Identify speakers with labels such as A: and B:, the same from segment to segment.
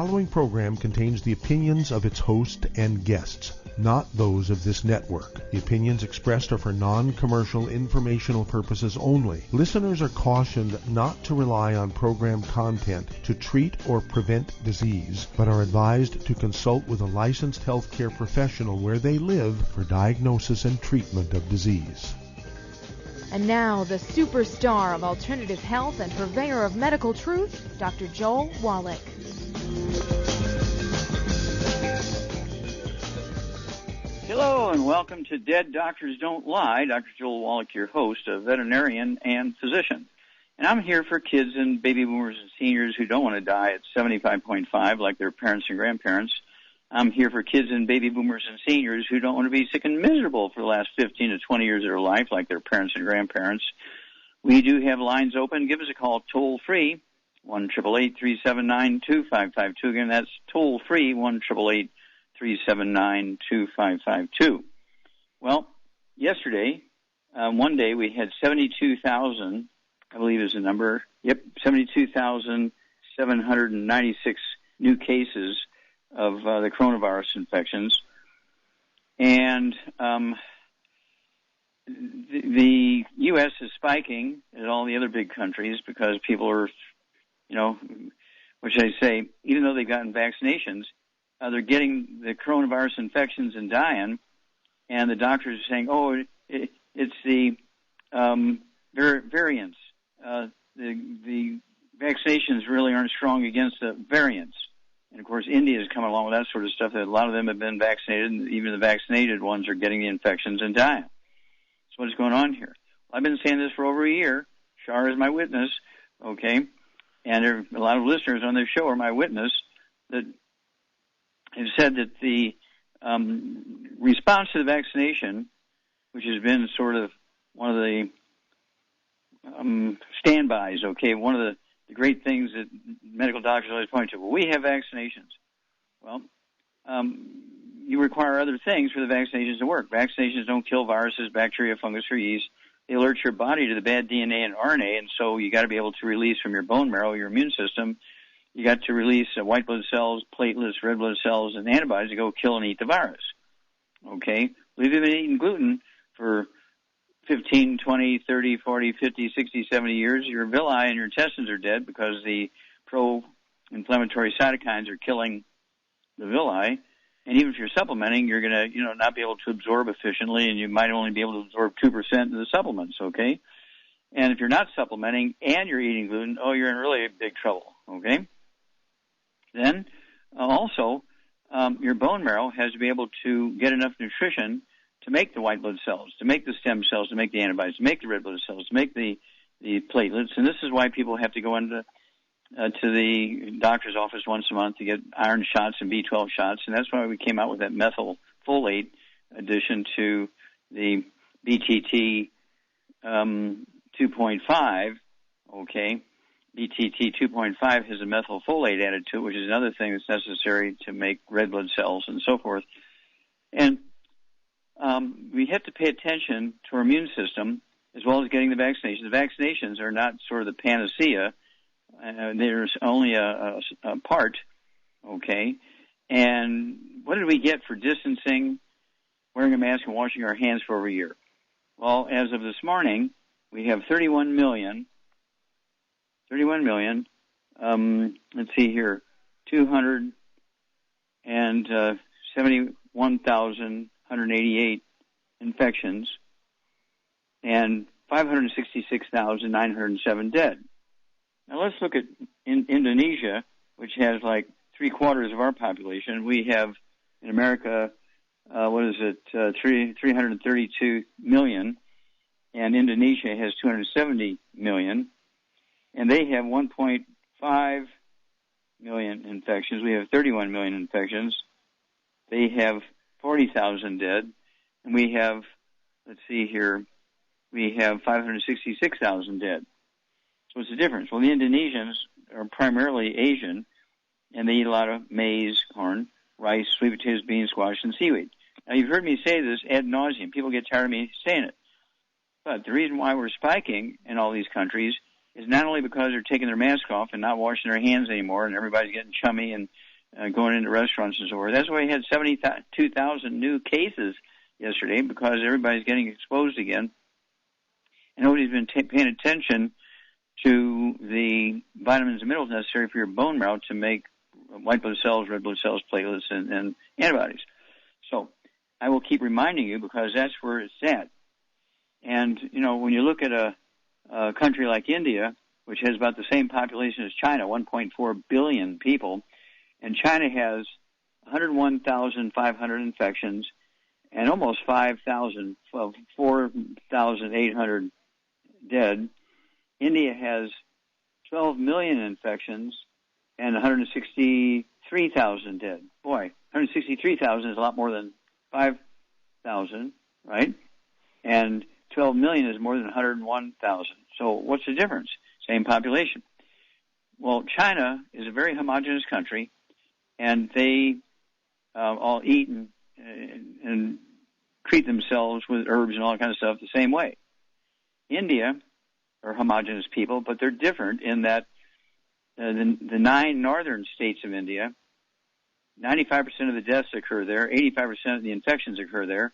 A: following program contains the opinions of its host and guests, not those of this network. The opinions expressed are for non-commercial informational purposes only. Listeners are cautioned not to rely on program content to treat or prevent disease, but are advised to consult with a licensed healthcare professional where they live for diagnosis and treatment of disease.
B: And now, the superstar of alternative health and purveyor of medical truth, Dr. Joel Wallach.
C: Hello, and welcome to Dead Doctors Don't Lie. Dr. Joel Wallach, your host, a veterinarian and physician. And I'm here for kids and baby boomers and seniors who don't want to die at 75.5 like their parents and grandparents. I'm here for kids and baby boomers and seniors who don't want to be sick and miserable for the last 15 to 20 years of their life like their parents and grandparents. We do have lines open. Give us a call toll-free, 1-888-379-2552. Again, that's toll-free, 1-888-379-2552. Well, yesterday, one day we had 72,000, I believe is the number, 72,796 new cases of the coronavirus infections. And the U.S. is spiking as all the other big countries because people are, what should I say, even though they've gotten vaccinations, they're getting the coronavirus infections and dying, and the doctors are saying, it's the variants. The vaccinations really aren't strong against the variants. And, of course, India is coming along with that sort of stuff. That a lot of them have been vaccinated, and even the vaccinated ones are getting the infections and dying. That's what is going on here. Well, I've been saying this for over a year. Shar is my witness, okay? And there are a lot of listeners on this show are my witness that have said that the response to the vaccination, which has been sort of one of the standbys, okay, one of the great things that medical doctors always point to, well, we have vaccinations. Well, you require other things for the vaccinations to work. Vaccinations don't kill viruses, bacteria, fungus, or yeast. They alert your body to the bad DNA and RNA, and so you got to be able to release from your bone marrow, your immune system. You got to release white blood cells, platelets, red blood cells, and antibodies to go kill and eat the virus. Okay? We've been eating gluten for 15, 20, 30, 40, 50, 60, 70 years, your villi and your intestines are dead because the pro-inflammatory cytokines are killing the villi. And even if you're supplementing, you're going to, not be able to absorb efficiently, and you might only be able to absorb 2% of the supplements, okay? And if you're not supplementing and you're eating gluten, you're in really big trouble, okay? Then, also, your bone marrow has to be able to get enough nutrition to make the white blood cells, to make the stem cells, to make the antibodies, to make the red blood cells, to make the platelets. And this is why people have to go into to the doctor's office once a month to get iron shots and B12 shots. And that's why we came out with that methylfolate addition to the BTT 2.5, okay? BTT 2.5 has a methylfolate added to it, which is another thing that's necessary to make red blood cells and so forth. And we have to pay attention to our immune system as well as getting the vaccinations. The vaccinations are not sort of the panacea. There's only a part, okay? And what did we get for distancing, wearing a mask, and washing our hands for over a year? Well, as of this morning, we have 31 million, let's see here, 271,188 infections and 566,907 dead. Now let's look at Indonesia, which has like 3/4 of our population. We have in America, 332 million, and Indonesia has 270 million, and they have 1.5 million infections. We have 31 million infections. They have 40,000 dead, and we have, let's see here, we have 566,000 dead. So what's the difference? Well, the Indonesians are primarily Asian, and they eat a lot of maize, corn, rice, sweet potatoes, beans, squash, and seaweed. Now, you've heard me say this ad nauseum. People get tired of me saying it. But the reason why we're spiking in all these countries is not only because they're taking their mask off and not washing their hands anymore, and everybody's getting chummy and going into restaurants and so forth. That's why we had 72,000 new cases yesterday, because everybody's getting exposed again. And nobody's been paying attention to the vitamins and minerals necessary for your bone marrow to make white blood cells, red blood cells, platelets, and antibodies. So I will keep reminding you, because that's where it's at. And, when you look at a country like India, which has about the same population as China, 1.4 billion people, and China has 101,500 infections and almost 4,800 dead. India has 12 million infections and 163,000 dead. Boy, 163,000 is a lot more than 5,000, right? And 12 million is more than 101,000. So what's the difference? Same population. Well, China is a very homogeneous country, and they all eat and treat themselves with herbs and all that kind of stuff the same way. India are homogeneous people, but they're different in that the 9 northern states of India, 95% of the deaths occur there, 85% of the infections occur there,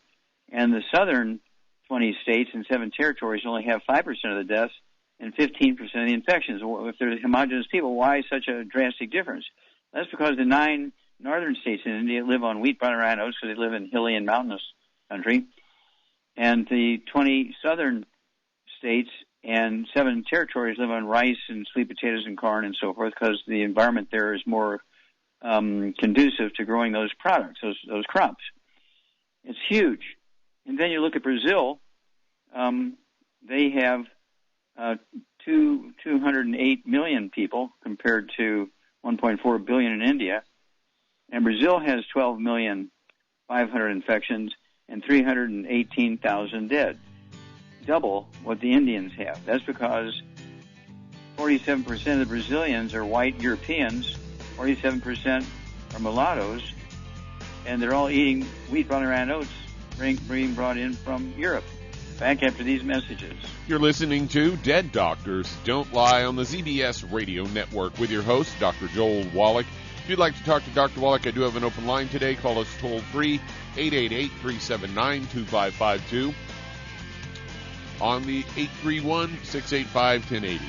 C: and the southern 20 states and 7 territories only have 5% of the deaths and 15% of the infections. If they're homogeneous people, why such a drastic difference? That's because the 9 northern states in India live on wheat, barley, and oats, because they live in hilly and mountainous country, and the 20 southern states and 7 territories live on rice and sweet potatoes and corn and so forth, because the environment there is more conducive to growing those products, those crops. It's huge. And then you look at Brazil. They have 208 million people compared to 1.4 billion in India. And Brazil has 12,500,000 infections and 318,000 dead, double what the Indians have. That's because 47% of the Brazilians are white Europeans, 47% are mulattoes, and they're all eating wheat, barley, and oats being brought in from Europe. Back after these messages.
D: You're listening to Dead Doctors Don't Lie on the ZBS Radio Network with your host, Dr. Joel Wallach. If you'd like to talk to Dr. Wallach, I do have an open line today. Call us toll-free, 888-379-2552 on the 831-685-1080.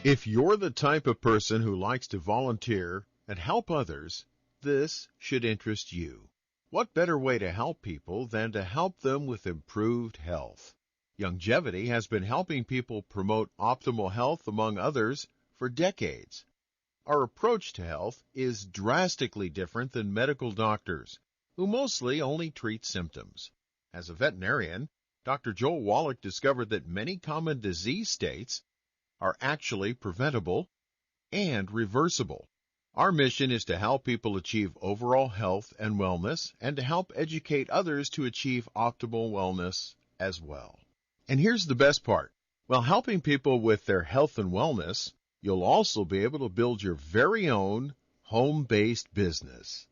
A: If you're the type of person who likes to volunteer and help others, this should interest you. What better way to help people than to help them with improved health? Longevity has been helping people promote optimal health, among others, for decades. Our approach to health is drastically different than medical doctors, who mostly only treat symptoms. As a veterinarian, Dr. Joel Wallach discovered that many common disease states are actually preventable and reversible. Our mission is to help people achieve overall health and wellness, and to help educate others to achieve optimal wellness as well. And here's the best part. While helping people with their health and wellness, you'll also be able to build your very own home-based business.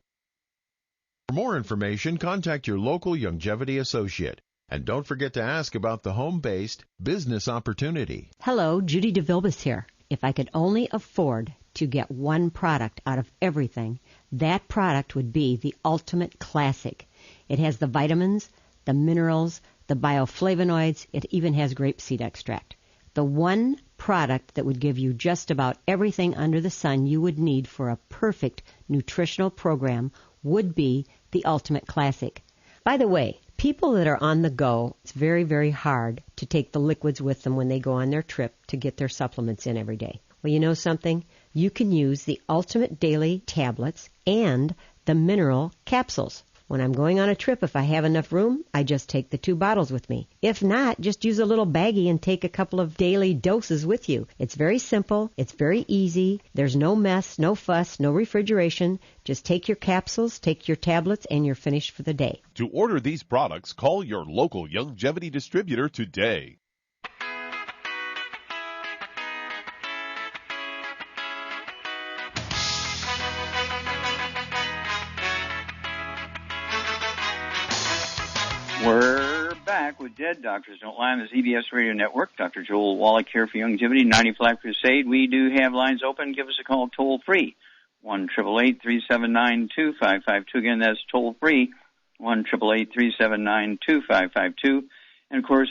A: For more information, contact your local longevity associate. And don't forget to ask about the home-based business opportunity.
E: Hello, Judy DeVilbus here. If I could only afford to get one product out of everything, that product would be the Ultimate Classic. It has the vitamins, the minerals, the bioflavonoids. It even has grapeseed extract. The one product that would give you just about everything under the sun you would need for a perfect nutritional program would be the Ultimate Classic. By the way, people that are on the go, it's very, very hard to take the liquids with them when they go on their trip to get their supplements in every day. Well, you know something? You can use the Ultimate Daily Tablets and the Mineral Capsules. When I'm going on a trip, if I have enough room, I just take the 2 bottles with me. If not, just use a little baggie and take a couple of daily doses with you. It's very simple. It's very easy. There's no mess, no fuss, no refrigeration. Just take your capsules, take your tablets, and you're finished for the day.
D: To order these products, call your local longevity distributor today.
C: We're back back with Dead Doctors Don't Lie on the ZBS Radio Network. Dr. Joel Wallach here for Longevity 90 Flat Crusade. We do have lines open. Give us a call toll free. 1-888-379-2552. Again, that's toll free. 1-888-379-2552. And of course,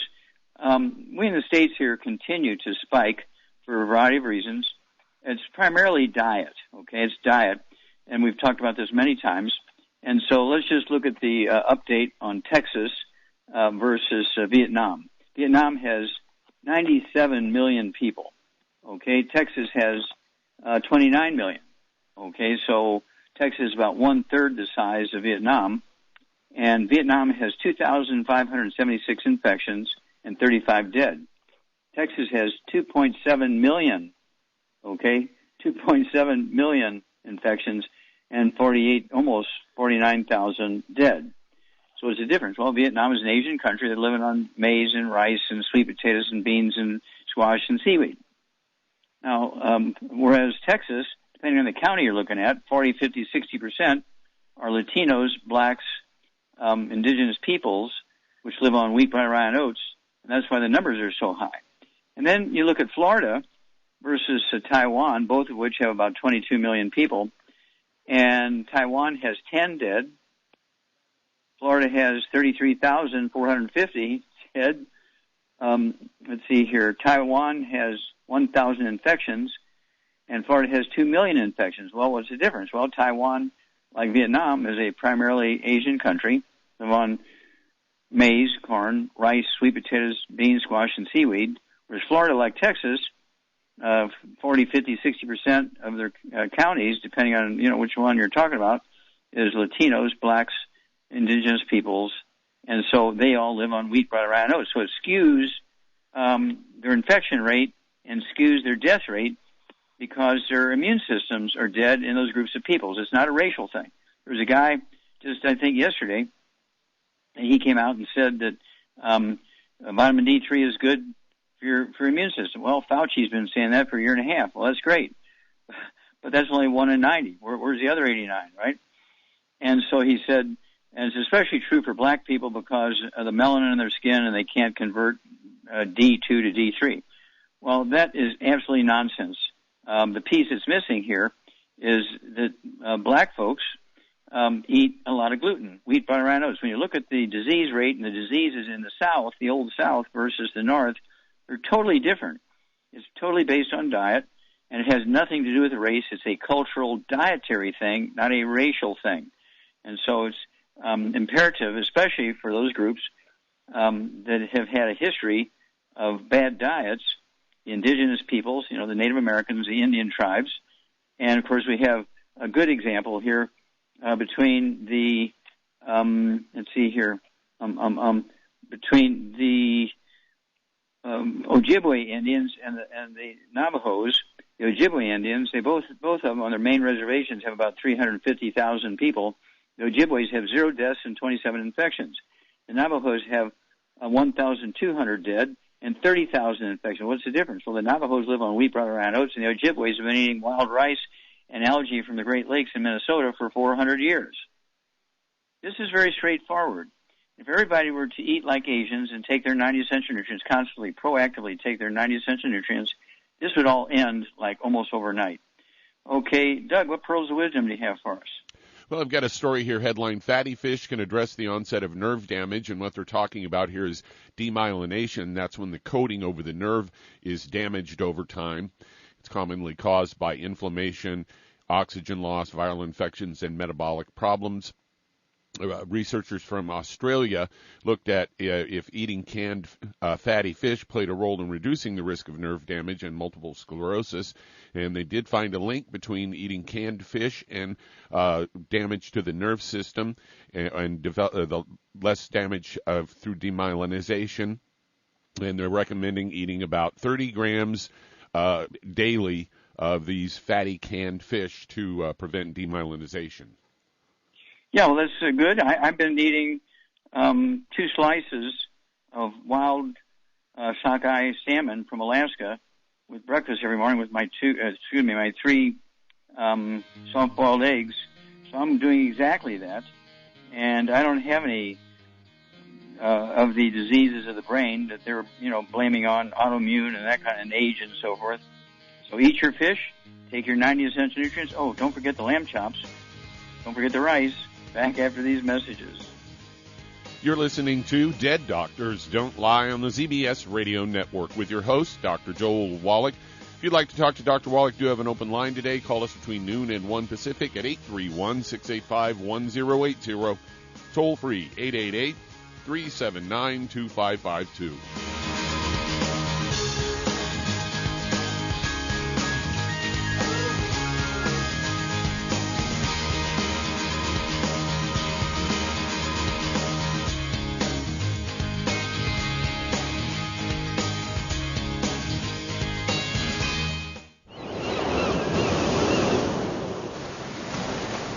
C: we in the States here continue to spike for a variety of reasons. It's primarily diet, okay? It's diet. And we've talked about this many times. And so let's just look at the update on Texas versus Vietnam. Vietnam has 97 million people, okay? Texas has 29 million, okay? So Texas is about one-third the size of Vietnam. And Vietnam has 2,576 infections and 35 dead. Texas has 2.7 million, okay? 2.7 million infections and almost 49,000 dead. So what's the difference? Well, Vietnam is an Asian country. They're living on maize and rice and sweet potatoes and beans and squash and seaweed. Now, whereas Texas, depending on the county you're looking at, 40, 50, 60% are Latinos, blacks, indigenous peoples, which live on wheat, rye, and oats, and that's why the numbers are so high. And then you look at Florida versus Taiwan, both of which have about 22 million people, and Taiwan has 10 dead. Florida has 33,450 dead. Let's see here. Taiwan has 1,000 infections, and Florida has 2 million infections. Well, what's the difference? Well, Taiwan, like Vietnam, is a primarily Asian country. They're on maize, corn, rice, sweet potatoes, beans, squash, and seaweed, whereas Florida, like Texas, 40, 50, 60% of their counties, depending on which one you're talking about, is Latinos, blacks, indigenous peoples, and so they all live on wheat, rye, and oats. So it skews their infection rate and skews their death rate because their immune systems are dead in those groups of peoples. It's not a racial thing. There was a guy just, I think, yesterday, and he came out and said that vitamin D3 is good for your immune system. Well, Fauci's been saying that for a year and a half. Well, that's great. But that's only 1 in 90. Where's the other 89, right? And so he said, and it's especially true for black people because of the melanin in their skin and they can't convert D2 to D3. Well, that is absolutely nonsense. The piece that's missing here is that black folks eat a lot of gluten, wheat, butter, and oats. When you look at the disease rate and the diseases in the South, the old South versus the North, they're totally different. It's totally based on diet, and it has nothing to do with race. It's a cultural dietary thing, not a racial thing. And so it's imperative, especially for those groups that have had a history of bad diets, the indigenous peoples, the Native Americans, the Indian tribes. And, of course, we have a good example here between the, between the Ojibwe Indians and the Navajos. The Ojibwe Indians, they both of them on their main reservations have about 350,000 people. The Ojibways have 0 deaths and 27 infections. The Navajos have 1,200 dead and 30,000 infections. What's the difference? Well, the Navajos live on wheat, butter, and oats, and the Ojibways have been eating wild rice and algae from the Great Lakes in Minnesota for 400 years. This is very straightforward. If everybody were to eat like Asians and take their 90 essential nutrients, constantly, proactively take their 90 essential nutrients, this would all end like almost overnight. Okay, Doug, what pearls of wisdom do you have for us?
D: Well, I've got a story here, headline, Fatty Fish Can Address the Onset of Nerve Damage, and what they're talking about here is demyelination. That's when the coating over the nerve is damaged over time. It's commonly caused by inflammation, oxygen loss, viral infections, and metabolic problems. Researchers from Australia looked at if eating canned fatty fish played a role in reducing the risk of nerve damage and multiple sclerosis, and they did find a link between eating canned fish and damage to the nerve system and the less damage through demyelination, and they're recommending eating about 30 grams daily of these fatty canned fish to prevent demyelination.
C: Yeah, well, that's good. I've been eating 2 slices of wild sockeye salmon from Alaska with breakfast every morning with my 3 soft-boiled eggs. So I'm doing exactly that, and I don't have any of the diseases of the brain that they're, blaming on autoimmune and that kind of age and so forth. So eat your fish, take your 90 essential nutrients. Oh, don't forget the lamb chops. Don't forget the rice. Back after these messages.
D: You're listening to Dead Doctors Don't Lie on the ZBS Radio Network with your host, Dr. Joel Wallach. If you'd like to talk to Dr. Wallach, do have an open line today. Call us between noon and 1 Pacific at 831-685-1080. Toll free, 888-379-2552.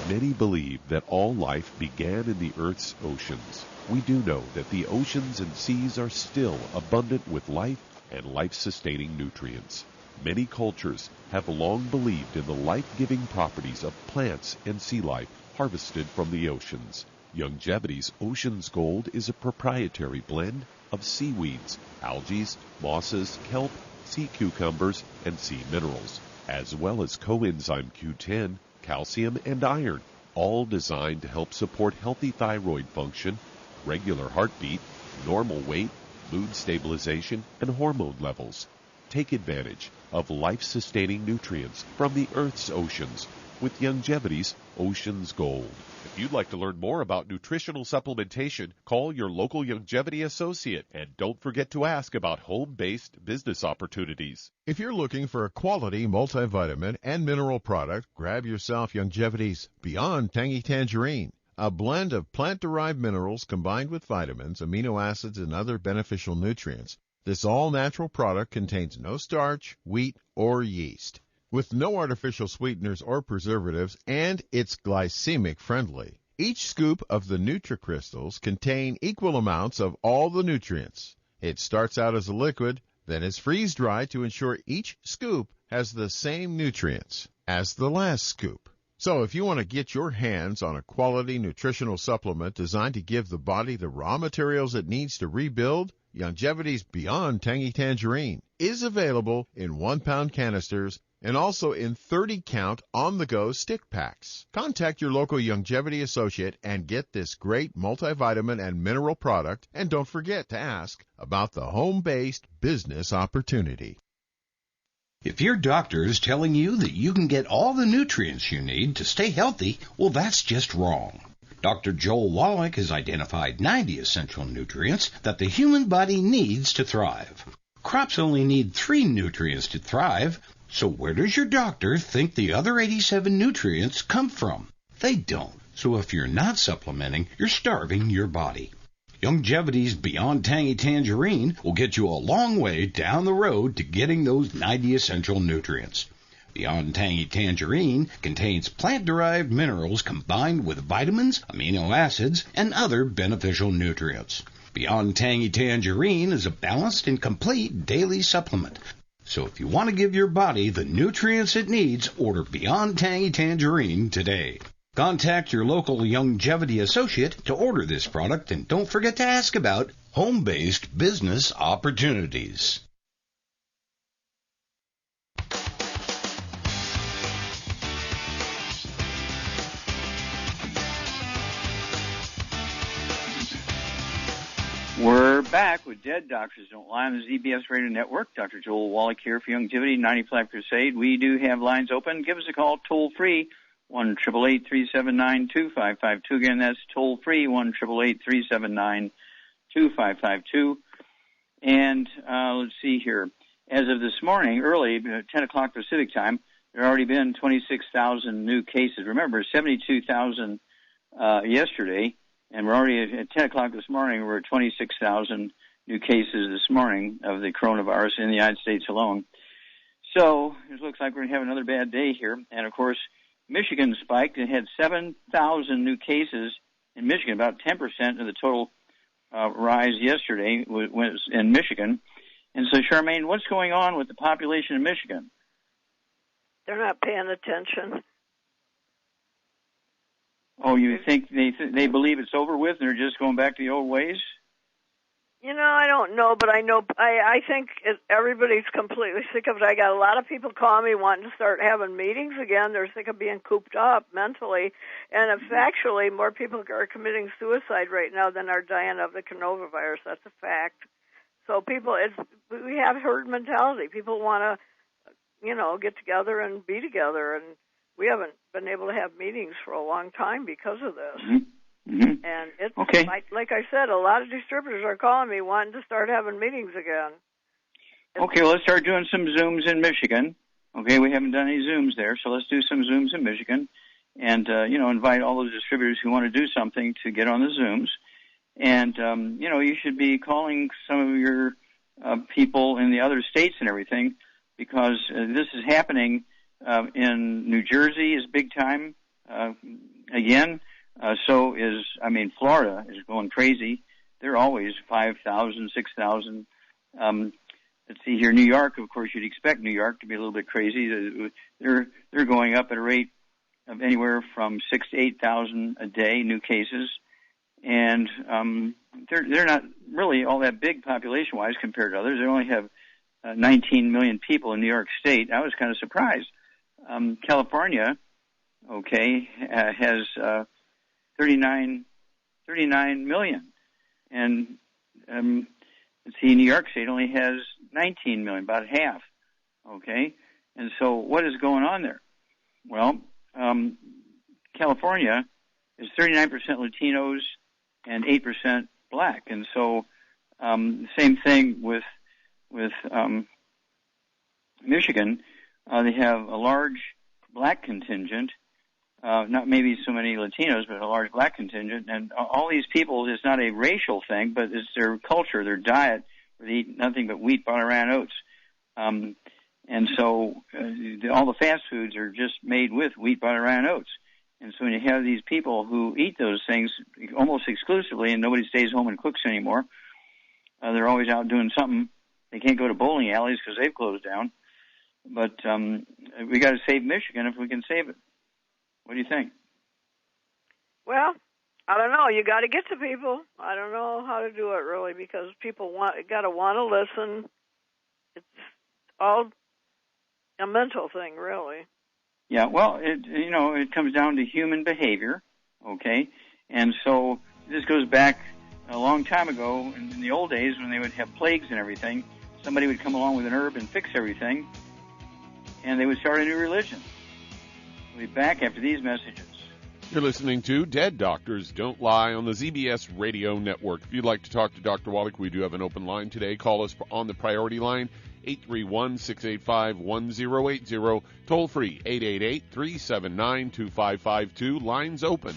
F: Many believe that all life began in the Earth's oceans. We do know that the oceans and seas are still abundant with life and life-sustaining nutrients. Many cultures have long believed in the life-giving properties of plants and sea life harvested from the oceans. Youngevity's Ocean's Gold is a proprietary blend of seaweeds, algae, mosses, kelp, sea cucumbers, and sea minerals, as well as coenzyme Q10, calcium, and iron, all designed to help support healthy thyroid function, regular heartbeat, normal weight, mood stabilization, and hormone levels. Take advantage of life-sustaining nutrients from the Earth's oceans with Youngevity's Ocean's Gold. If you'd like to learn more about nutritional supplementation, call your local Youngevity associate, and don't forget to ask about home-based business opportunities.
A: If you're looking for a quality multivitamin and mineral product, grab yourself Youngevity's Beyond Tangy Tangerine, a blend of plant-derived minerals combined with vitamins, amino acids, and other beneficial nutrients. This all-natural product contains no starch, wheat, or yeast, with no artificial sweeteners or preservatives, and it's glycemic friendly. Each scoop of the NutriCrystals contain equal amounts of all the nutrients. It starts out as a liquid, then is freeze-dried to ensure each scoop has the same nutrients as the last scoop. So if you want to get your hands on a quality nutritional supplement designed to give the body the raw materials it needs to rebuild, Youngevity's Beyond Tangy Tangerine is available in 1-pound canisters and also in 30-count on-the-go stick packs. Contact your local Youngevity associate and get this great multivitamin and mineral product, and don't forget to ask about the home-based business opportunity.
G: If your doctor is telling you that you can get all the nutrients you need to stay healthy, well, that's just wrong. Dr. Joel Wallach has identified 90 essential nutrients that the human body needs to thrive. Crops only need 3 nutrients to thrive, so where does your doctor think the other 87 nutrients come from? They don't. So if you're not supplementing, you're starving your body. Youngevity's Beyond Tangy Tangerine will get you a long way down the road to getting those 90 essential nutrients. Beyond Tangy Tangerine contains plant-derived minerals combined with vitamins, amino acids, and other beneficial nutrients. Beyond Tangy Tangerine is a balanced and complete daily supplement. So if you want to give your body the nutrients it needs, order Beyond Tangy Tangerine today. Contact your local Youngevity associate to order this product, and don't forget to ask about home-based business opportunities.
C: We're back with Dead Doctors Don't Lie on the ZBS Radio Network. Dr. Joel Wallach here for Youngevity 95 Crusade. We do have lines open. Give us a call toll-free, 1-888-379-2552. Again, that's toll-free, 1-888-379-2552. And let's see here. As of this morning, early, 10 o'clock Pacific time, there have already been 26,000 new cases. Remember, 72,000 yesterday. And we're already at 10 o'clock this morning, we're at 26,000 new cases this morning of the coronavirus in the United States alone. So it looks like we're going to have another bad day here. And, of course, Michigan spiked and had 7,000 new cases in Michigan. About 10% of the total rise yesterday was in Michigan. And so, Charmaine, what's going on with the population in Michigan?
H: They're not paying attention.
C: Oh, you think they believe it's over with and they're just going back to the old ways?
H: I don't know, but I think everybody's completely sick of it. I got a lot of people calling me wanting to start having meetings again. They're sick of being cooped up mentally. And if actually more people are committing suicide right now than are dying of the coronavirus. That's a fact. So we have herd mentality. People want to, get together and be together. And we haven't been able to have meetings for a long time because of this.
C: Mm-hmm. Mm-hmm.
H: And it's
C: okay.
H: like I said, a lot of distributors are calling me wanting to start having meetings again.
C: Okay, well, let's start doing some Zooms in Michigan. Okay, we haven't done any Zooms there, so let's do some Zooms in Michigan, and invite all those distributors who want to do something to get on the Zooms. And you should be calling some of your people in the other states and everything, because this is happening in New Jersey is big time again. Florida is going crazy. They're always 5,000, 6,000. Let's see here, New York, of course, you'd expect New York to be a little bit crazy. They're going up at a rate of anywhere from 6,000 to 8,000 a day, new cases. And they're not really all that big population-wise compared to others. They only have 19 million people in New York State. I was kind of surprised. California, has 39 million. And let's see, New York State only has 19 million, about half. Okay? And so what is going on there? Well, California is 39% Latinos and 8% Black. And so same thing with Michigan. They have a large Black contingent. Not maybe so many Latinos, but a large Black contingent. And all these people, it's not a racial thing, but it's their culture, their diet, where they eat nothing but wheat, butter, and oats. And so all the fast foods are just made with wheat, butter, and oats. And so when you have these people who eat those things almost exclusively, and nobody stays home and cooks anymore, they're always out doing something. They can't go to bowling alleys because they've closed down. But we got to save Michigan if we can save it. What do you think?
H: Well, I don't know. You got to get to people. I don't know how to do it really, because people got to want to listen. It's all a mental thing, really.
C: Yeah. Well, it comes down to human behavior. Okay, and so this goes back a long time ago. In the old days, when they would have plagues and everything, somebody would come along with an herb and fix everything, and they would start a new religion. We'll be back after these messages.
D: You're listening to Dead Doctors Don't Lie on the ZBS Radio Network. If you'd like to talk to Dr. Wallach, we do have an open line today. Call us on the priority line, 831-685-1080. Toll free, 888-379-2552. Lines open.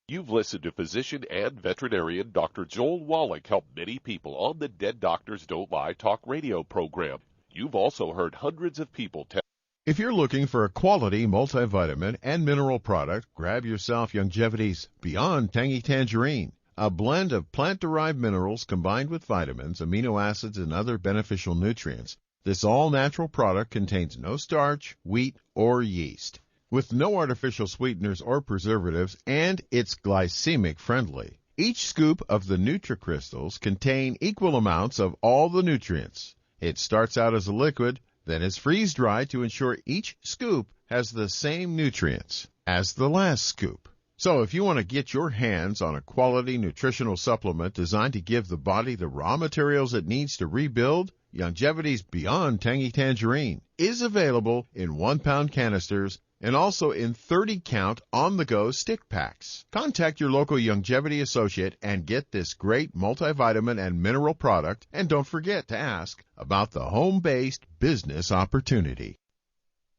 D: You've listened to physician and veterinarian Dr. Joel Wallach help many people on the Dead Doctors Don't Lie talk radio program. You've also heard hundreds of people tell.
A: If you're looking for a quality multivitamin and mineral product, grab yourself Longevity's Beyond Tangy Tangerine, a blend of plant-derived minerals combined with vitamins, amino acids, and other beneficial nutrients. This all-natural product contains no starch, wheat, or yeast, with no artificial sweeteners or preservatives, and it's glycemic friendly. Each scoop of the NutriCrystals contain equal amounts of all the nutrients. It starts out as a liquid, then is freeze-dried to ensure each scoop has the same nutrients as the last scoop. So if you want to get your hands on a quality nutritional supplement designed to give the body the raw materials it needs to rebuild, Longevity's Beyond Tangy Tangerine is available in 1-pound canisters and also in 30-count on-the-go stick packs. Contact your local Longevity associate and get this great multivitamin and mineral product, and don't forget to ask about the home-based business opportunity.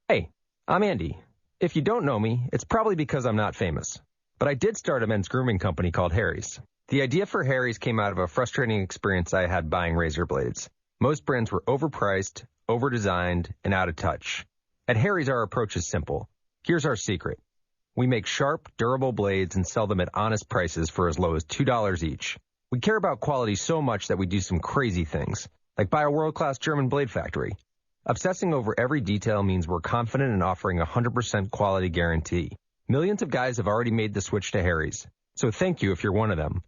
I: Hey, I'm Andy. If you don't know me, it's probably because I'm not famous. But I did start a men's grooming company called Harry's. The idea for Harry's came out of a frustrating experience I had buying razor blades. Most brands were overpriced, overdesigned, and out of touch. At Harry's, our approach is simple. Here's our secret. We make sharp, durable blades and sell them at honest prices for as low as $2 each. We care about quality so much that we do some crazy things, like buy a world-class German blade factory. Obsessing over every detail means we're confident in offering a 100% quality guarantee. Millions of guys have already made the switch to Harry's, so thank you if you're one of them.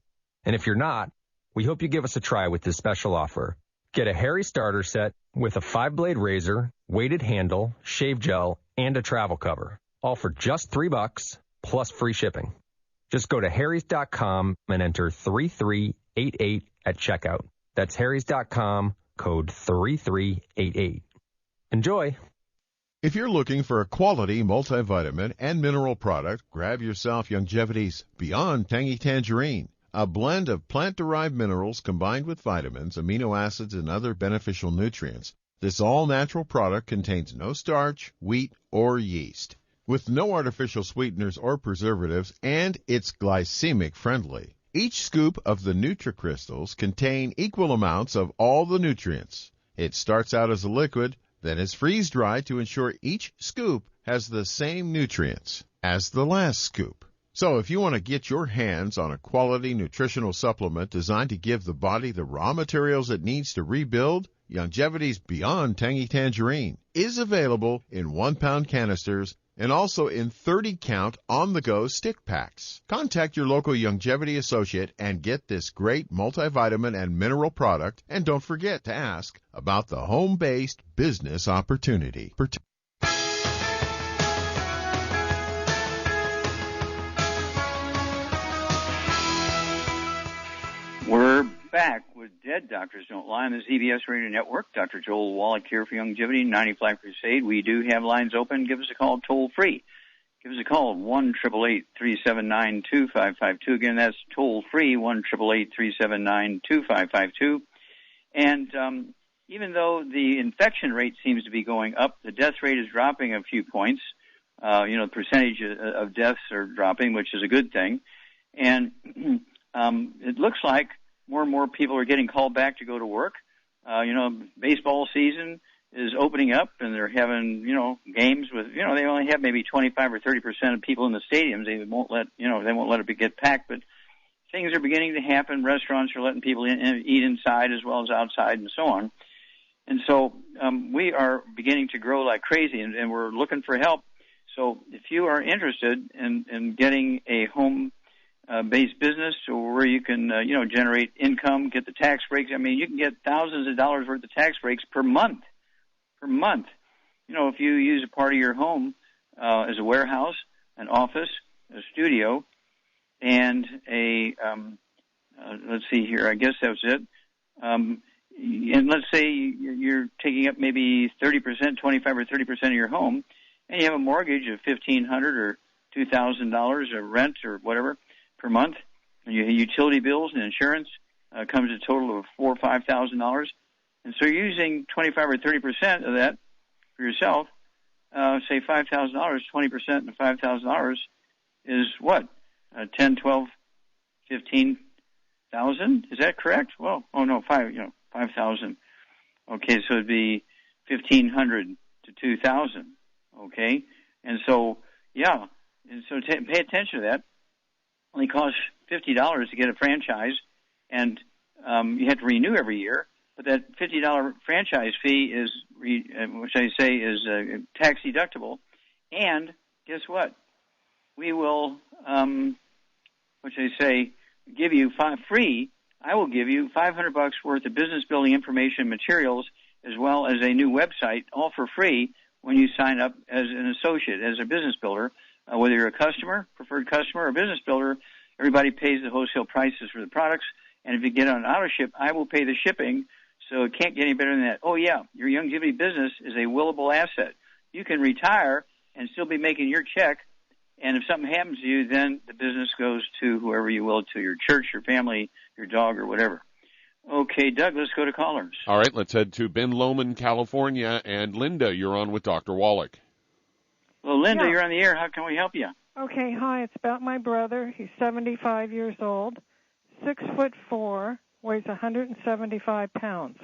I: And if you're not, we hope you give us a try with this special offer. Get a Harry starter set with a 5-blade razor, weighted handle, shave gel, and a travel cover, all for just $3 plus free shipping. Just go to harrys.com and enter 3388 at checkout. That's harrys.com, code 3388. Enjoy!
A: If you're looking for a quality multivitamin and mineral product, grab yourself Longevity's Beyond Tangy Tangerine, a blend of plant-derived minerals combined with vitamins, amino acids, and other beneficial nutrients. This all-natural product contains no starch, wheat, or yeast, with no artificial sweeteners or preservatives, and it's glycemic friendly. Each scoop of the NutriCrystals contain equal amounts of all the nutrients. It starts out as a liquid, then is freeze-dried to ensure each scoop has the same nutrients as the last scoop. So if you want to get your hands on a quality nutritional supplement designed to give the body the raw materials it needs to rebuild, Longevity's Beyond Tangy Tangerine is available in 1-pound canisters and also in 30-count on-the-go stick packs. Contact your local Longevity associate and get this great multivitamin and mineral product, and don't forget to ask about the home-based business opportunity.
C: We're back with Dead Doctors Don't Lie on the ZBS Radio Network. Dr. Joel Wallach here for Longevity, 90 Flat Crusade. We do have lines open. Give us a call toll-free. Give us a call, 1-888-379-2552. Again, that's toll-free, 1-888-379-2552. And even though the infection rate seems to be going up, the death rate is dropping a few points. The percentage of deaths are dropping, which is a good thing. And it looks like more and more people are getting called back to go to work. Baseball season is opening up, and they're having, games with, they only have maybe 25 or 30% of people in the stadiums. They won't let it get packed, but things are beginning to happen. Restaurants are letting people eat inside as well as outside and so on. And so we are beginning to grow like crazy, and we're looking for help. So if you are interested in getting a home-based business or where you can, generate income, get the tax breaks. I mean, you can get thousands of dollars worth of tax breaks per month. If you use a part of your home as a warehouse, an office, a studio, and let's see here, I guess that was it. And let's say you're taking up maybe 30%, 25 or 30% of your home, and you have a mortgage of $1,500 or $2,000 or rent or whatever per month, and your utility bills and insurance comes to a total of $4,000 or $5,000. And so you're using 25 or 30% of that for yourself. Say $5,000, 20% of $5,000 is what? 10, 12, 15,000? Is that correct? Well, 5,000. Okay, so it'd be 1,500 to 2,000. Okay, and so pay attention to that. Only costs $50 to get a franchise, and you have to renew every year. But that $50 franchise fee is, tax deductible. And guess what? We will, give you free. I will give you $500 worth of business building information materials, as well as a new website, all for free when you sign up as an associate, as a business builder. Whether you're a customer, preferred customer, or business builder, everybody pays the wholesale prices for the products. And if you get on auto ship, I will pay the shipping. So it can't get any better than that. Oh, yeah, your Longevity business is a willable asset. You can retire and still be making your check. And if something happens to you, then the business goes to whoever you will, to your church, your family, your dog, or whatever. Okay, Doug, let's go to callers.
D: All right, let's head to Ben Lomond, California. And Linda, you're on with Dr. Wallach.
C: Well, Linda, You're on the air. How can we help you?
J: Okay, hi. It's about my brother. He's 75 years old, 6'4", weighs 175 pounds.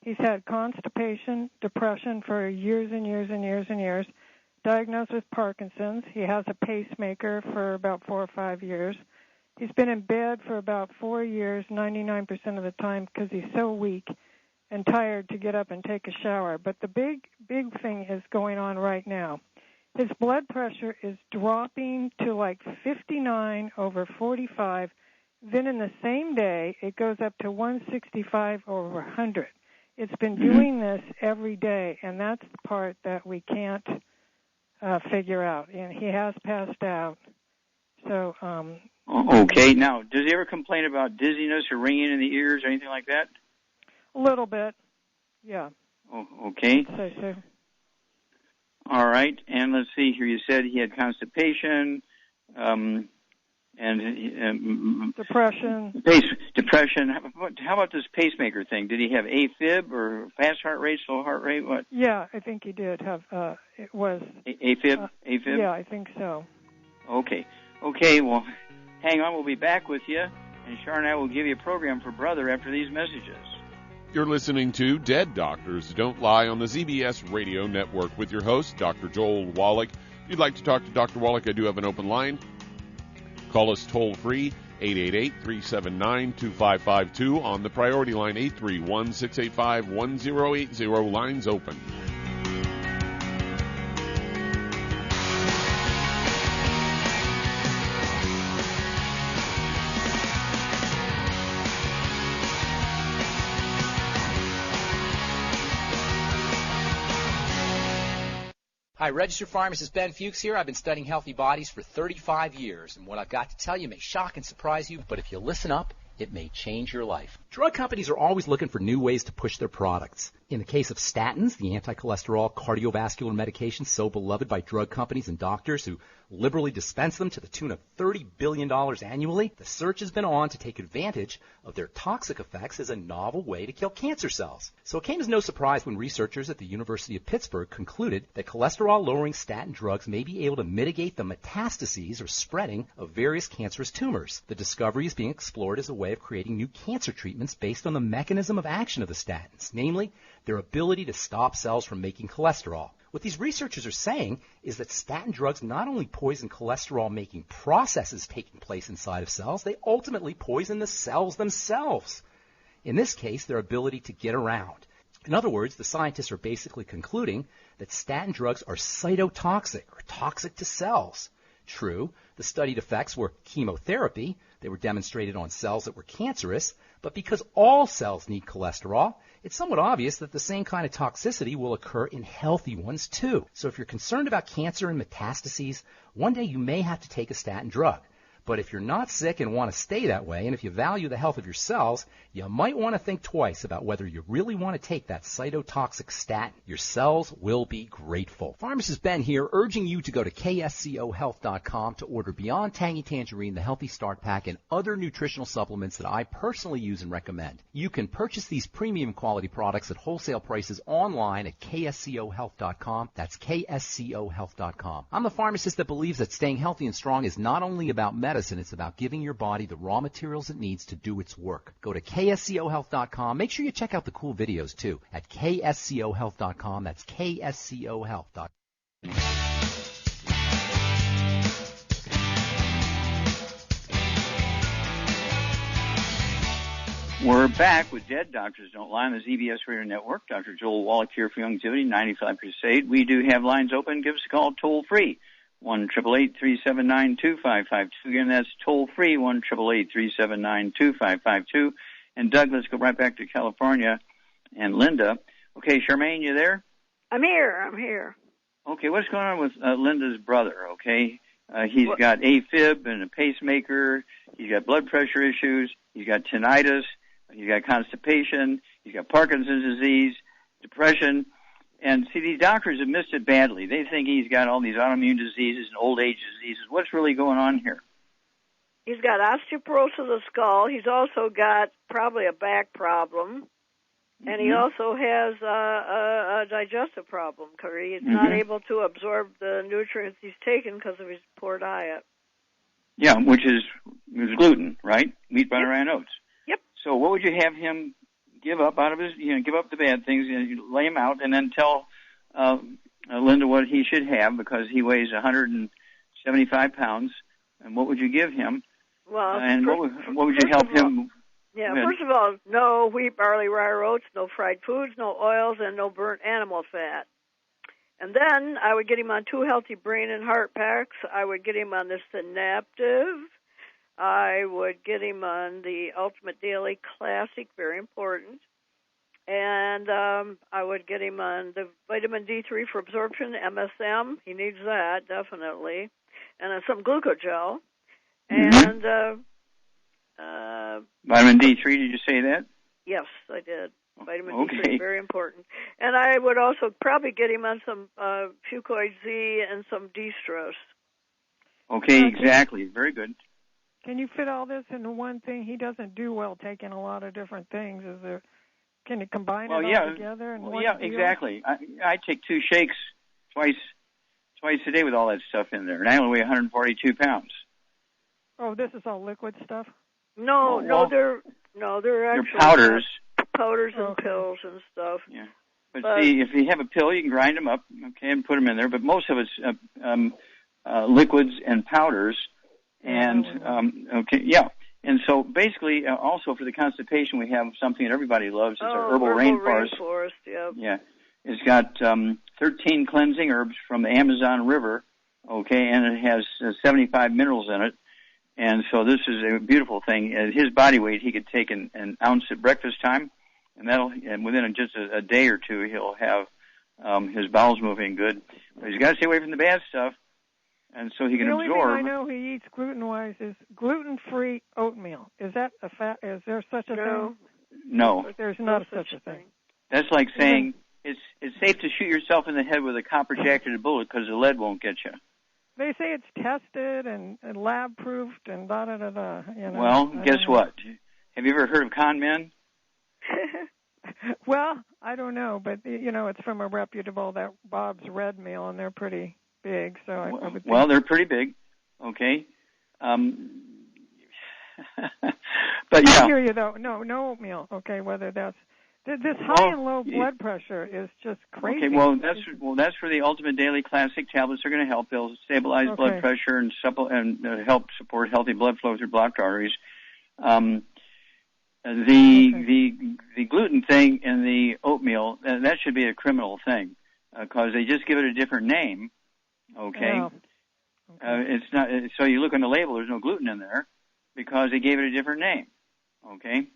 J: He's had constipation, depression for years and years and years and years, diagnosed with Parkinson's. He has a pacemaker for about 4 or 5 years. He's been in bed for about 4 years, 99% of the time, because he's so weak and tired to get up and take a shower. But the big thing is going on right now. His blood pressure is dropping to like 59/45. Then in the same day, it goes up to 165/100. It's been doing this every day, and that's the part that we can't figure out. And he has passed out. So.
C: Okay. Now, does he ever complain about dizziness or ringing in the ears or anything like that?
J: A little bit. Yeah.
C: Oh, okay.
J: I'd say so.
C: All right. And let's see here. You said he had constipation. And
J: depression.
C: Depression. How about this pacemaker thing? Did he have AFib or fast heart rate, slow heart rate? What?
J: Yeah, I think he did have. It was
C: AFib. AFib.
J: Yeah, I think so.
C: Okay. Okay. Well, hang on. We'll be back with you, and Sharon and I will give you a program for Brother after these messages.
D: You're listening to Dead Doctors Don't Lie on the ZBS Radio Network with your host, Dr. Joel Wallach. If you'd like to talk to Dr. Wallach, I do have an open line. Call us toll-free, 888-379-2552 on the priority line, 831-685-1080. Lines open.
K: Hi, registered pharmacist Ben Fuchs here. I've been studying healthy bodies for 35 years, and what I've got to tell you may shock and surprise you, but if you listen up, it may change your life. Drug companies are always looking for new ways to push their products. In the case of statins, the anti-cholesterol cardiovascular medications so beloved by drug companies and doctors who liberally dispense them to the tune of $30 billion annually, the search has been on to take advantage of their toxic effects as a novel way to kill cancer cells. So it came as no surprise when researchers at the University of Pittsburgh concluded that cholesterol-lowering statin drugs may be able to mitigate the metastases or spreading of various cancerous tumors. The discovery is being explored as a way of creating new cancer treatments based on the mechanism of action of the statins, namely their ability to stop cells from making cholesterol. What these researchers are saying is that statin drugs not only poison cholesterol-making processes taking place inside of cells, they ultimately poison the cells themselves. In this case, their ability to get around. In other words, the scientists are basically concluding that statin drugs are cytotoxic or toxic to cells. True, the studied effects were chemotherapy. They were demonstrated on cells that were cancerous, but because all cells need cholesterol, it's somewhat obvious that the same kind of toxicity will occur in healthy ones too. So if you're concerned about cancer and metastases, one day you may have to take a statin drug. But if you're not sick and want to stay that way, and if you value the health of your cells, you might want to think twice about whether you really want to take that cytotoxic statin. Your cells will be grateful. Pharmacist Ben here, urging you to go to kscohealth.com to order Beyond Tangy Tangerine, the Healthy Start Pack, and other nutritional supplements that I personally use and recommend. You can purchase these premium quality products at wholesale prices online at kscohealth.com. That's kscohealth.com. I'm the pharmacist that believes that staying healthy and strong is not only about medicine, it's about giving your body the raw materials it needs to do its work. Go to kscohealth.com. Make sure you check out the cool videos, too, at kscohealth.com. That's kscohealth.com.
C: We're back with Dead Doctors Don't Lie on the ZBS Radio Network. Dr. Joel Wallach here for Youngevity, 95 Crusade. We do have lines open. Give us a call toll-free. 1-888-379-2552. Again, that's toll-free, 1-888-379-2552. And Doug, let's go right back to California. And Linda. Okay, Charmaine, you there?
H: I'm here.
C: Okay, what's going on with Linda's brother, okay? He's got AFib and a pacemaker. He's got blood pressure issues. He's got tinnitus. He's got constipation. He's got Parkinson's disease, depression. And see, these doctors have missed it badly. They think he's got all these autoimmune diseases and old age diseases. What's really going on here?
H: He's got osteoporosis of the skull. He's also got probably a back problem. And he also has a digestive problem because he's not able to absorb the nutrients he's taken because of his poor diet.
C: Yeah, which is It's gluten, right? Wheat, butter, rye, and oats.
H: Yep.
C: So what would you have him give up out of his, give up the bad things, lay him out, and then tell Linda what he should have, because he weighs 175 pounds. And what would you give him?
H: Well,
C: and what would you help him?
H: Yeah, first of all, no wheat, barley, rye, or oats, no fried foods, no oils, and no burnt animal fat. And then I would get him on 2 healthy brain and heart packs. I would get him on the Synaptive. I would get him on the Ultimate Daily Classic, very important. And I would get him on the vitamin D3 for absorption, MSM. He needs that, definitely. And some glucogel. And
C: vitamin D3, did you say that?
H: Yes, I did. Vitamin D3, very important. And I would also probably get him on some Fucoid Z and some D-stress.
C: Okay, exactly. Very good.
J: Can you fit all this into one thing? He doesn't do well taking a lot of different things. Can you combine it all together?
C: Exactly. I take 2 shakes twice a day with all that stuff in there, and I only weigh 142 pounds.
J: Oh, this is all liquid stuff?
H: No, they're actually
C: powders.
H: Powders and pills and stuff.
C: Yeah. But see, if you have a pill, you can grind them up, and put them in there. But most of it's liquids and powders. And and so basically, also for the constipation, we have something that everybody loves. It's our herbal rainforest. Yeah, it's got 13 cleansing herbs from the Amazon River. Okay, and it has 75 minerals in it. And so this is a beautiful thing. At his body weight, he could take an ounce at breakfast time, and within just a day or two, he'll have his bowels moving good. But he's got to stay away from the bad stuff, and so he can absorb.
J: The only thing I know he eats gluten-wise is gluten-free oatmeal. Is that a fat? Is there such a thing?
C: No.
J: There's not such a thing.
C: That's like saying it's safe to shoot yourself in the head with a copper-jacketed bullet because the lead won't get you.
J: They say it's tested and lab-proofed and da-da-da-da.
C: Well, guess what? Have you ever heard of con men?
J: Well, I don't know, but, it's from a reputable, that Bob's Red Meal, and they're pretty big, so I would think.
C: Well, they're pretty big, okay. But yeah.
J: I hear you, though. No oatmeal, okay, whether that's... This high and low blood pressure is just crazy.
C: Okay, that's for the Ultimate Daily Classic tablets. They're going to help. They'll stabilize blood pressure and help support healthy blood flow through blocked arteries. The gluten thing and the oatmeal, that should be a criminal thing because they just give it a different name. Okay, it's not. So you look on the label. There's no gluten in there because they gave it a different name. Okay.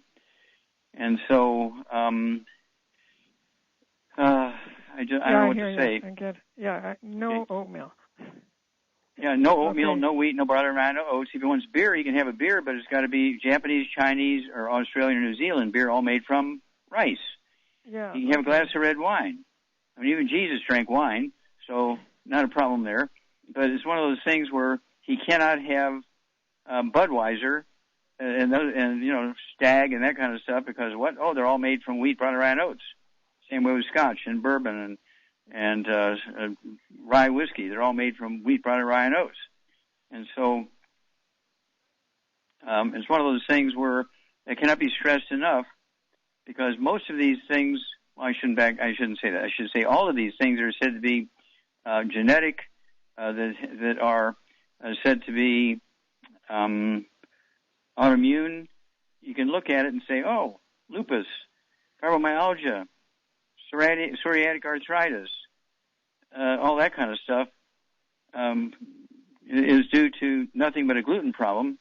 C: And so, I don't know what to say.
J: No oatmeal.
C: Yeah, no oatmeal, no wheat, no butter, no oats. If he wants beer, he can have a beer, but it's got to be Japanese, Chinese, or Australian or New Zealand beer, all made from rice.
J: Yeah.
C: He can have a glass of red wine. I mean, even Jesus drank wine, so not a problem there. But it's one of those things where he cannot have Budweiser and Stag and that kind of stuff because what? Oh, they're all made from wheat, butter, rye, and oats. Same way with Scotch and bourbon and rye whiskey. They're all made from wheat, butter, rye, and oats. And so it's one of those things where it cannot be stressed enough because most of these things. Well, I shouldn't say that. I should say all of these things are said to be genetic. That are said to be autoimmune. You can look at it and say, oh, lupus, fibromyalgia, psoriatic arthritis, all that kind of stuff is due to nothing but a gluten problem.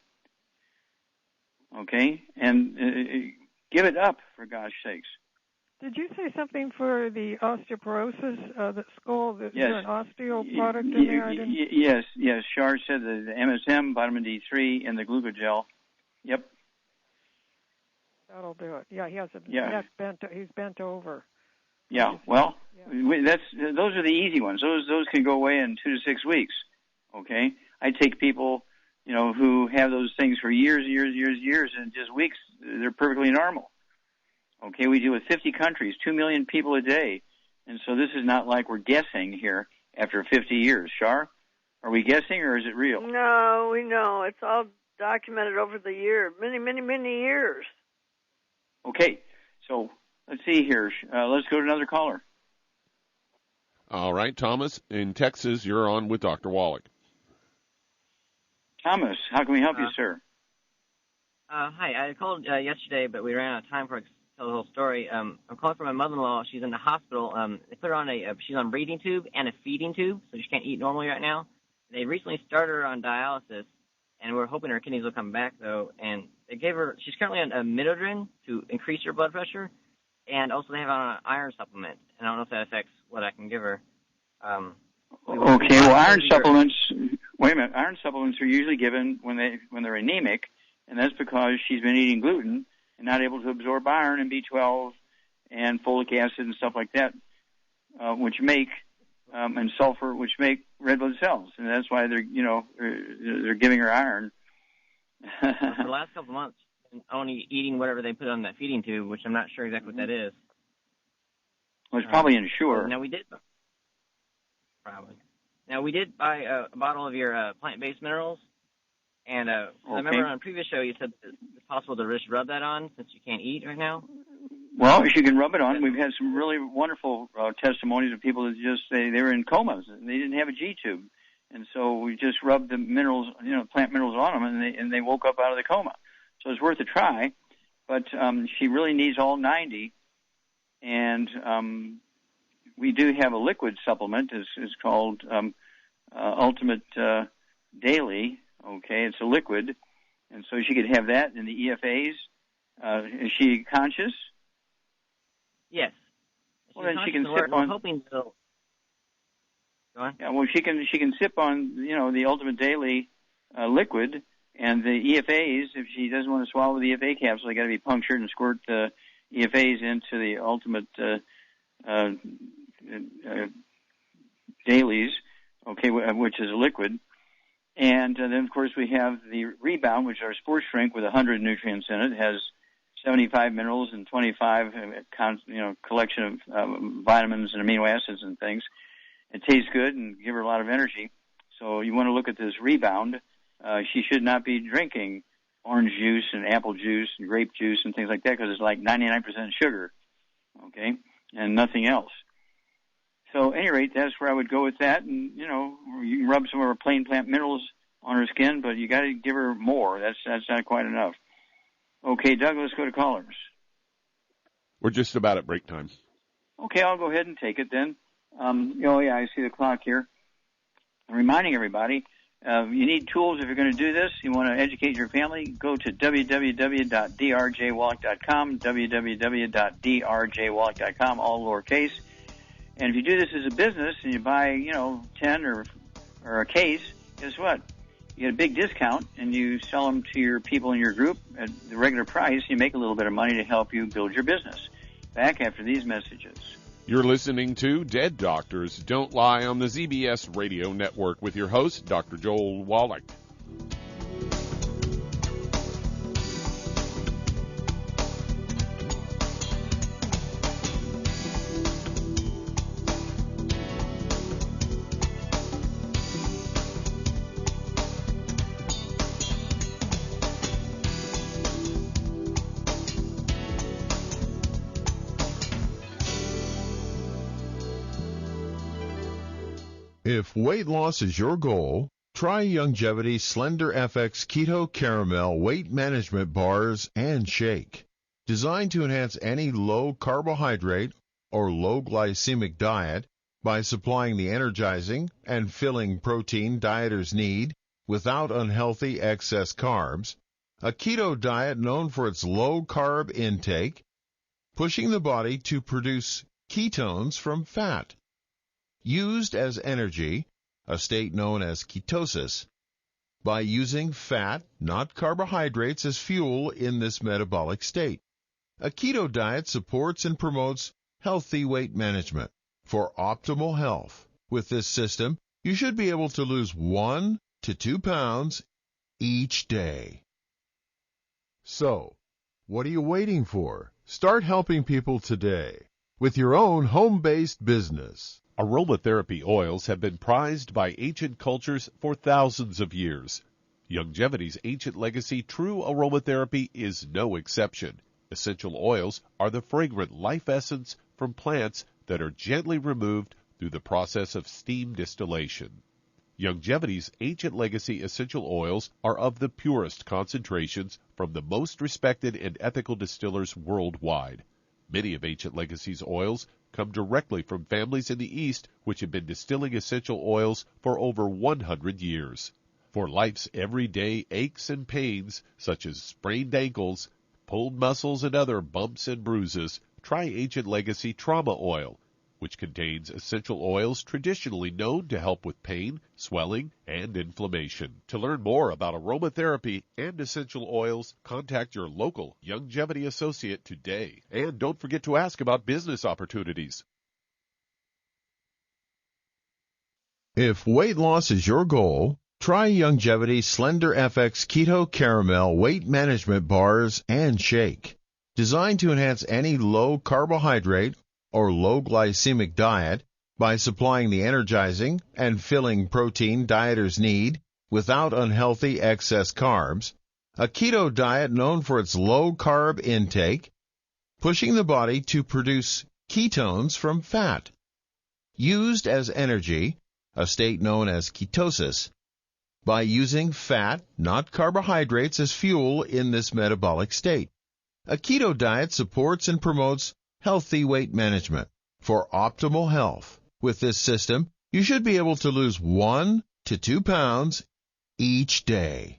C: Okay? And give it up, for gosh sakes.
J: Did you say something for the osteoporosis, the skull? Is there an osteo product in there?
C: Yes. Shar said the MSM, vitamin D3, and the glucogel. Yep.
J: That'll do it. Yeah, he has a neck bent. He's bent over.
C: Yeah. Well, those are the easy ones. Those can go away in 2 to 6 weeks. Okay. I take people, who have those things for years, and just weeks. They're perfectly normal. Okay, we deal with 50 countries, 2 million people a day, and so this is not like we're guessing here after 50 years. Shar, are we guessing or is it real?
H: No, we know it's all documented over the year, many years.
C: Okay, so let's see here. Let's go to another caller.
D: All right, Thomas, in Texas, you're on with Dr. Wallach.
C: Thomas, how can we help you, sir?
L: Hi, I called yesterday, but we ran out of time for to tell the whole story. I'm calling for my mother-in-law. She's in the hospital. They put her on she's on a breathing tube and a feeding tube, so she can't eat normally right now. They recently started her on dialysis, and we're hoping her kidneys will come back, though. And they gave her, she's currently on a Midodrin to increase her blood pressure, and also they have on an iron supplement. And I don't know if that affects what I can give her.
C: Okay, well, iron supplements. Wait a minute. Iron supplements are usually given when they're anemic, and that's because she's been eating gluten and not able to absorb iron and B12 and folic acid and stuff like that, which make and sulfur, which make red blood cells, and that's why they're giving her iron.
L: For the last couple of months, only eating whatever they put on that feeding tube, which I'm not sure exactly what that is.
C: Well, it's probably Ensure.
L: Now we did buy a bottle of your plant-based minerals, and I remember on a previous show you said it's possible to just rub that on since you can't eat right now.
C: Well, you can rub it on. We've had some really wonderful testimonies of people that just they were in comas and they didn't have a G tube, and so we just rubbed the minerals, plant minerals on them, and they woke up out of the coma. So it's worth a try, but she really needs all 90, and we do have a liquid supplement. It's called Ultimate Daily. Okay, it's a liquid, and so she could have that in the EFAs. Is she conscious?
L: Yes.
C: Well, then she can sip on.
L: Hoping to. Go on.
C: Yeah, well, she can sip on the Ultimate Daily liquid, and the EFAs. If she doesn't want to swallow the EFA capsule, they got to be punctured and squirt the EFAs into the Ultimate Dailies. Okay, which is a liquid. And then, of course, we have the Rebound, which is our sports drink with 100 nutrients in it. It has 75 minerals and 25 collection of vitamins and amino acids and things. It tastes good and give her a lot of energy. So you want to look at this Rebound. She should not be drinking orange juice and apple juice and grape juice and things like that because it's like 99% sugar, okay, and nothing else. So at any rate, that's where I would go with that. And, you can rub some of our plain plant minerals on her skin, but you got to give her more. That's not quite enough. Okay, Doug, let's go to callers.
D: We're just about at break time.
C: Okay, I'll go ahead and take it then. I see the clock here. I'm reminding everybody, you need tools if you're going to do this. You want to educate your family, go to www.drjwallach.com, www.drjwallach.com, all lowercase. And if you do this as a business and you buy, 10 or a case, guess what? You get a big discount and you sell them to your people in your group at the regular price. You make a little bit of money to help you build your business. Back after these messages.
D: You're listening to Dead Doctors Don't Lie on the ZBS Radio Network with your host, Dr. Joel Wallach.
M: If weight loss is your goal, try Youngevity's Slender FX Keto Caramel Weight Management Bars and Shake. Designed to enhance any low carbohydrate or low glycemic diet by supplying the energizing and filling protein dieters need without unhealthy excess carbs, a keto diet known for its low carb intake, pushing the body to produce ketones from fat. Used as energy, a state known as ketosis, by using fat, not carbohydrates, as fuel in this metabolic state. A keto diet supports and promotes healthy weight management. For optimal health, with this system, you should be able to lose 1 to 2 pounds each day. So, what are you waiting for? Start helping people today with your own home-based business.
F: Aromatherapy oils have been prized by ancient cultures for thousands of years. Longevity's ancient legacy true aromatherapy is no exception. Essential oils are the fragrant life essence from plants that are gently removed through the process of steam distillation. Longevity's ancient legacy essential oils are of the purest concentrations from the most respected and ethical distillers worldwide. Many of Ancient Legacy's oils come directly from families in the East which have been distilling essential oils for over 100 years. For life's everyday aches and pains, such as sprained ankles, pulled muscles, and other bumps and bruises, try Ancient Legacy Trauma Oil, which contains essential oils traditionally known to help with pain, swelling, and inflammation. To learn more about aromatherapy and essential oils, contact your local Longevity associate today. And don't forget to ask about business opportunities.
M: If weight loss is your goal, try Longevity Slender FX Keto Caramel Weight Management Bars and Shake. Designed to enhance any low carbohydrate or low glycemic diet by supplying the energizing and filling protein dieters need without unhealthy excess carbs, a keto diet known for its low carb intake, pushing the body to produce ketones from fat. Used as energy, a state known as ketosis, by using fat, not carbohydrates, as fuel in this metabolic state. A keto diet supports and promotes healthy weight management. For optimal health, with this system, you should be able to lose 1 to 2 pounds each day.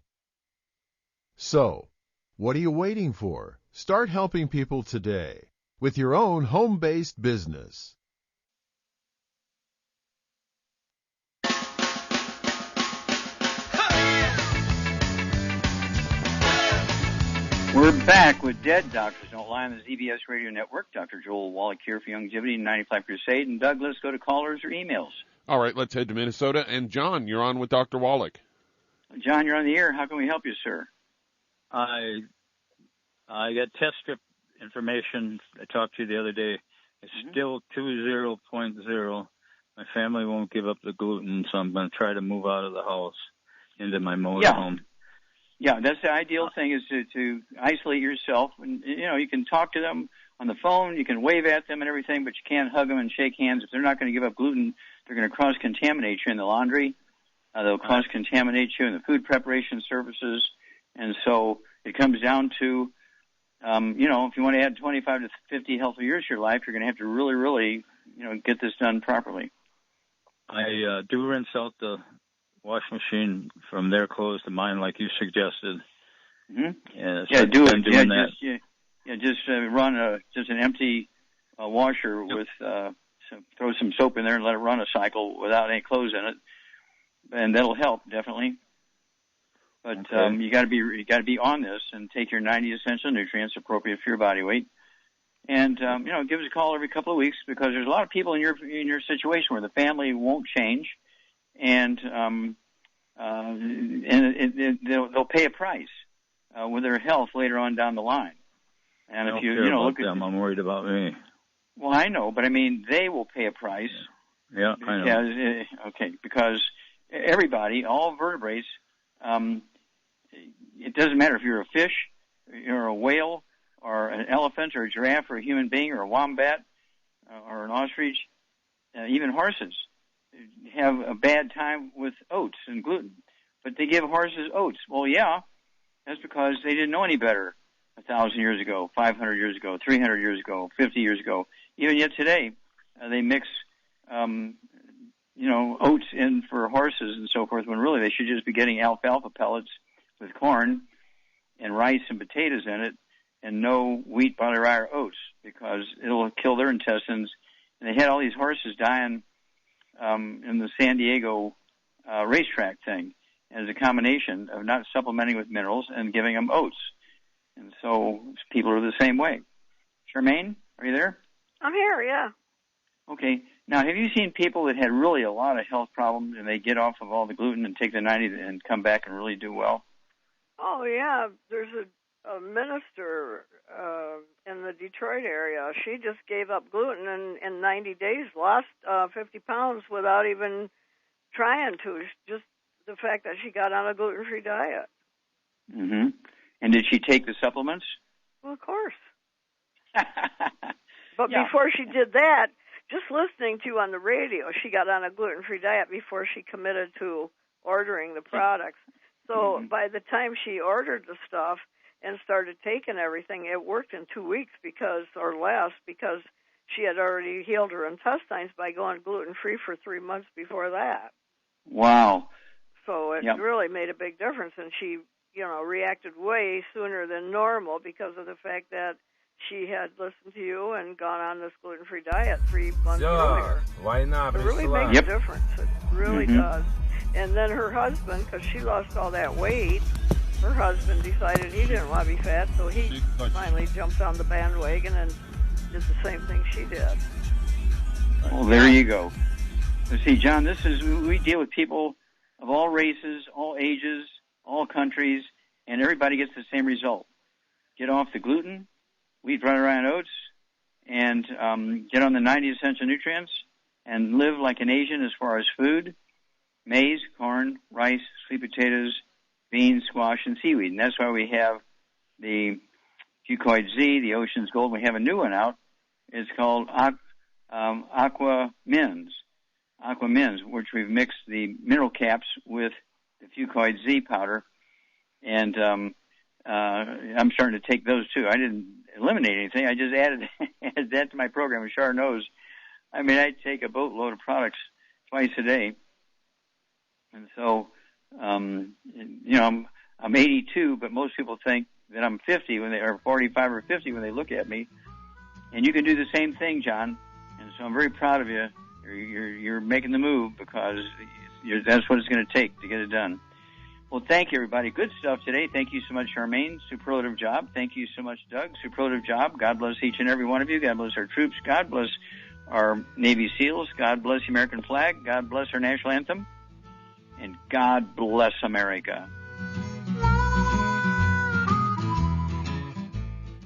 A: So, what are you waiting for? Start helping people today with your own home-based business.
C: We're back with Dead Doctors Don't Lie on the ZBS Radio Network. Dr. Joel Wallach here for Longevity and 95 Crusade. And Doug, let's go to callers or emails.
D: All right, let's head to Minnesota. And John, you're on with Dr. Wallach.
C: John, you're on the air. How can we help you, sir?
N: I got test strip information. I talked to you the other day. It's still 20.0. My family won't give up the gluten, so I'm going to try to move out of the house into my motorhome.
C: Yeah, that's the ideal thing, is to isolate yourself. And, you can talk to them on the phone, you can wave at them and everything, but you can't hug them and shake hands. If they're not going to give up gluten, they're going to cross-contaminate you in the laundry. They'll cross-contaminate you in the food preparation services. And so it comes down to, if you want to add 25 to 50 healthy years to your life, you're going to have to really, really, get this done properly.
N: I do rinse out the wash machine from their clothes to mine, like you suggested.
C: Mm-hmm. Do it. Just run just an empty washer with throw some soap in there and let it run a cycle without any clothes in it, and that'll help definitely. But you got to be on this and take your 90 essential nutrients appropriate for your body weight. And give us a call every couple of weeks, because there's a lot of people in your situation where the family won't change. And they'll pay a price with their health later on down the line. And if you look at
N: them, I'm worried about me.
C: Well, I know, but I mean, they will pay a price.
N: Yeah, I know.
C: Because everybody, all vertebrates, it doesn't matter if you're a fish, you're a whale, or an elephant, or a giraffe, or a human being, or a wombat, or an ostrich, even horses have a bad time with oats and gluten, but they give horses oats. Well, yeah, that's because they didn't know any better 1,000 years ago, 500 years ago, 300 years ago, 50 years ago. Even yet today, they mix, oats in for horses and so forth, when really they should just be getting alfalfa pellets with corn and rice and potatoes in it, and no wheat, barley, rye, or oats, because it'll kill their intestines. And they had all these horses dying in the San Diego racetrack thing, as a combination of not supplementing with minerals and giving them oats. And so people are the same way. Charmaine, are you there?
H: I'm here, yeah.
C: Okay. Now, have you seen people that had really a lot of health problems and they get off of all the gluten and take the 90 and come back and really do well?
H: Oh, yeah. There's a minister in the Detroit area. She just gave up gluten and in 90 days lost 50 pounds without even trying to. Just the fact that she got on a gluten-free diet.
C: Mm-hmm. And did she take the supplements?
H: Well, of course. But before she did that, just listening to you on the radio, she got on a gluten-free diet before she committed to ordering the products. So by the time she ordered the stuff and started taking everything, it worked in 2 weeks or less because she had already healed her intestines by going gluten-free for 3 months before that.
C: Wow.
H: So it really made a big difference, and she, reacted way sooner than normal because of the fact that she had listened to you and gone on this gluten-free diet 3 months earlier.
O: Why not?
H: It really makes a difference. It really does. And then her husband, because she lost all that weight, her husband decided he didn't want to be fat, so he finally jumped on the bandwagon and did the same thing she did.
C: Well, there you go. So see, John, we deal with people of all races, all ages, all countries, and everybody gets the same result. Get off the gluten, wheat, rye, rye, and oats, and get on the 90 essential nutrients, and live like an Asian as far as food: maize, corn, rice, sweet potatoes, beans, squash, and seaweed. And that's why we have the Fucoid Z, the Ocean's Gold. We have a new one out. It's called Aqua Mins, which we've mixed the mineral caps with the Fucoid Z powder. And I'm starting to take those too. I didn't eliminate anything. I just added that to my program. As Char knows, I take a boatload of products twice a day. And so, I'm 82, but most people think that I'm 50 when they are 45 or 50 when they look at me. And you can do the same thing, John. And so I'm very proud of you. You're making the move because that's what it's going to take to get it done. Well, thank you, everybody. Good stuff today. Thank you so much, Charmaine. Superlative job. Thank you so much, Doug. Superlative job. God bless each and every one of you. God bless our troops. God bless our Navy SEALs. God bless the American flag. God bless our national anthem. And God bless America.